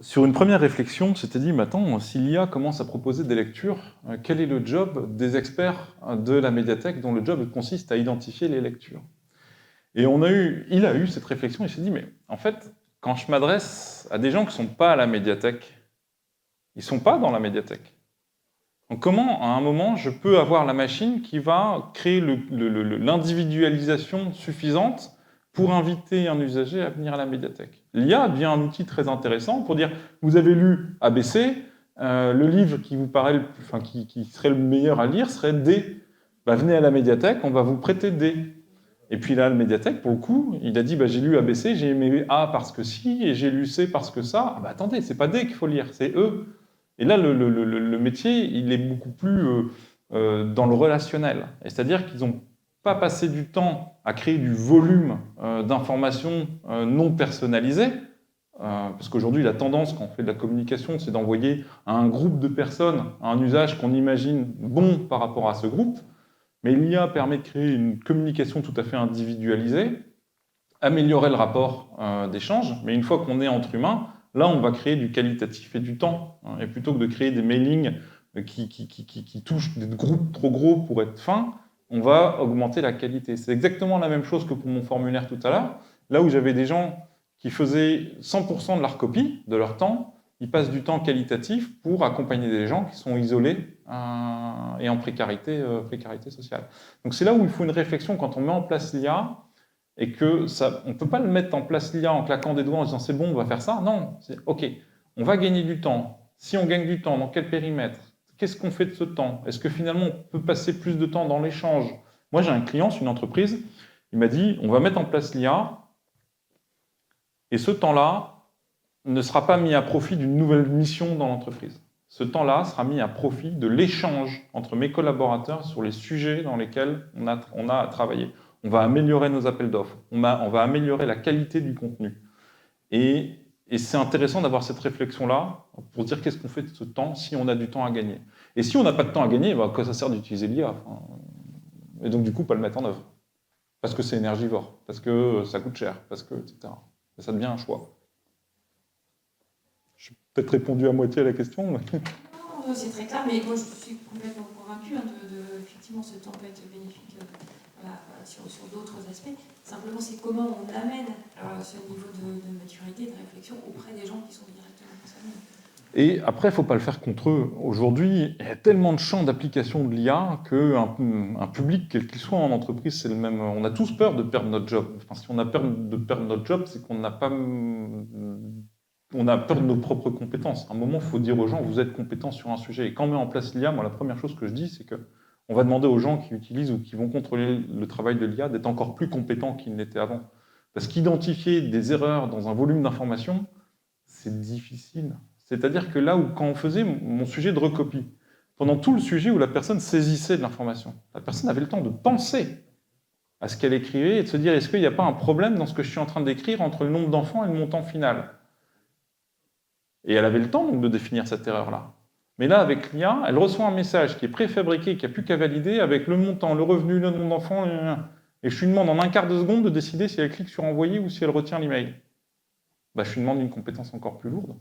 sur une première réflexion, s'était dit, mais attends, si l'IA commence à proposer des lectures, quel est le job des experts de la médiathèque dont le job consiste à identifier les lectures? Et il a eu cette réflexion, il s'est dit, mais en fait, quand je m'adresse à des gens qui ne sont pas à la médiathèque, ils ne sont pas dans la médiathèque. Donc comment, à un moment, je peux avoir la machine qui va créer l'individualisation suffisante pour inviter un usager à venir à la médiathèque? L'IA devient un outil très intéressant pour dire, vous avez lu ABC, le livre qui vous paraît, qui serait le meilleur à lire serait D. Bah, venez à la médiathèque, on va vous prêter D. Et puis là, la médiathèque, pour le coup, il a dit, bah, j'ai lu ABC, j'ai aimé A parce que si, et j'ai lu C parce que ça. Ah, bah, attendez, c'est pas D qu'il faut lire, c'est E. Et là, le métier, il est beaucoup plus dans le relationnel. C'est-à-dire qu'ils n'ont pas passé du temps à créer du volume d'informations non personnalisées, parce qu'aujourd'hui, la tendance, quand on fait de la communication, c'est d'envoyer à un groupe de personnes un usage qu'on imagine bon par rapport à ce groupe. Mais l'IA permet de créer une communication tout à fait individualisée, améliorer le rapport d'échange, mais une fois qu'on est entre humains, là, on va créer du qualitatif et du temps. Et plutôt que de créer des mailings qui touchent des groupes trop gros pour être fins, on va augmenter la qualité. C'est exactement la même chose que pour mon formulaire tout à l'heure. Là où j'avais des gens qui faisaient 100% de leur copie, de leur temps, ils passent du temps qualitatif pour accompagner des gens qui sont isolés et en précarité sociale. Donc c'est là où il faut une réflexion quand on met en place l'IA, et que ça, on ne peut pas le mettre en place l'IA en claquant des doigts en disant c'est bon, on va faire ça. Non, c'est OK, on va gagner du temps. Si on gagne du temps, dans quel périmètre? Qu'est-ce qu'on fait de ce temps? Est-ce que finalement on peut passer plus de temps dans l'échange? Moi j'ai un client, c'est une entreprise, il m'a dit on va mettre en place l'IA, et ce temps-là ne sera pas mis à profit d'une nouvelle mission dans l'entreprise. Ce temps-là sera mis à profit de l'échange entre mes collaborateurs sur les sujets dans lesquels on a travaillé. On va améliorer nos appels d'offres, on va améliorer la qualité du contenu. Et c'est intéressant d'avoir cette réflexion-là pour dire qu'est-ce qu'on fait de ce temps si on a du temps à gagner. Et si on n'a pas de temps à gagner, bah, quoi ça sert d'utiliser l'IA? Et donc du coup, pas le mettre en œuvre. Parce que c'est énergivore, parce que ça coûte cher, parce que, etc. Et ça devient un choix. J'ai peut-être répondu à moitié à la question. Mais... Non, c'est très clair, mais moi je suis complètement convaincue effectivement ce temps peut être bénéfique sur d'autres aspects. Simplement, c'est comment on amène ce niveau de maturité, de réflexion auprès des gens qui sont directement concernés. Et après, il ne faut pas le faire contre eux. Aujourd'hui, il y a tellement de champs d'application de l'IA qu'un public, quel qu'il soit en entreprise, c'est le même. On a tous peur de perdre notre job. Enfin, si on a peur de perdre notre job, c'est qu'on n'a pas... On a peur de nos propres compétences. À un moment, il faut dire aux gens, vous êtes compétents sur un sujet. Et quand on met en place l'IA, moi, la première chose que je dis, c'est qu'on va demander aux gens qui utilisent ou qui vont contrôler le travail de l'IA d'être encore plus compétents qu'ils n'étaient avant. Parce qu'identifier des erreurs dans un volume d'informations, c'est difficile. C'est-à-dire que là où, quand on faisait mon sujet de recopie, pendant tout le sujet où la personne saisissait de l'information, la personne avait le temps de penser à ce qu'elle écrivait et de se dire, est-ce qu'il n'y a pas un problème dans ce que je suis en train d'écrire entre le nombre d'enfants et le montant final? Et elle avait le temps donc de définir cette erreur-là. Mais là, avec l'IA, elle reçoit un message qui est préfabriqué, qui n'a plus qu'à valider avec le montant, le revenu, le nombre d'enfants, et je lui demande en un quart de seconde de décider si elle clique sur envoyer ou si elle retient l'email. Bah, je lui demande une compétence encore plus lourde.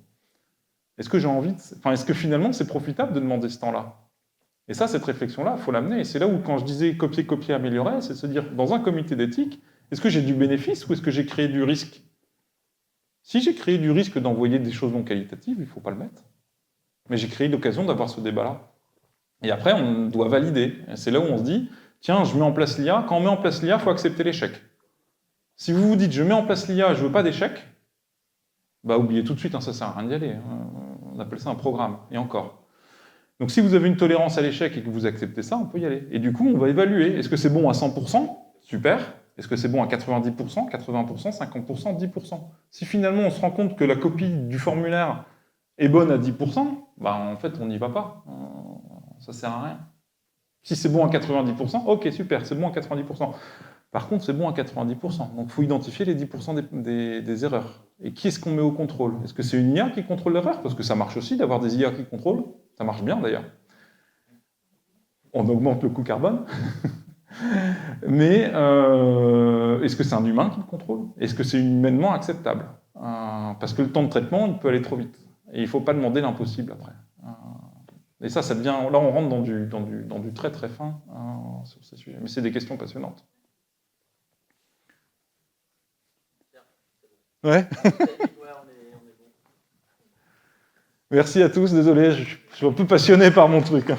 Est-ce que j'ai envie est-ce que finalement c'est profitable de demander ce temps-là? Et ça, cette réflexion-là, il faut l'amener. Et c'est là où, quand je disais copier, améliorer, c'est de se dire, dans un comité d'éthique, est-ce que j'ai du bénéfice ou est-ce que j'ai créé du risque? Si j'ai créé du risque d'envoyer des choses non qualitatives, il ne faut pas le mettre. Mais j'ai créé l'occasion d'avoir ce débat-là. Et après, on doit valider. C'est là où on se dit, tiens, je mets en place l'IA. Quand on met en place l'IA, il faut accepter l'échec. Si vous vous dites, je mets en place l'IA, je ne veux pas d'échec, bah oubliez tout de suite, ça ne sert à rien d'y aller. On appelle ça un programme, et encore. Donc si vous avez une tolérance à l'échec et que vous acceptez ça, on peut y aller. Et du coup, on va évaluer. Est-ce que c'est bon à 100%? Super. Est-ce que c'est bon à 90%, 80%, 50%, 10%? Si finalement on se rend compte que la copie du formulaire est bonne à 10%, bah en fait on n'y va pas. Ça sert à rien. Si c'est bon à 90%, ok super, c'est bon à 90%. Par contre c'est bon à 90%. Donc il faut identifier les 10% des erreurs. Et qui est-ce qu'on met au contrôle? Est-ce que c'est une IA qui contrôle l'erreur? Parce que ça marche aussi d'avoir des IA qui contrôlent. Ça marche bien d'ailleurs. On augmente le coût carbone. Mais est-ce que c'est un humain qui le contrôle? Est-ce que c'est humainement acceptable? parce que le temps de traitement, il peut aller trop vite. Et il ne faut pas demander l'impossible après. Et ça devient... Là, on rentre dans du très très fin sur ces sujets. Mais c'est des questions passionnantes. Ouais. Ouais, on est bon. Merci à tous. Désolé, je suis un peu passionné par mon truc.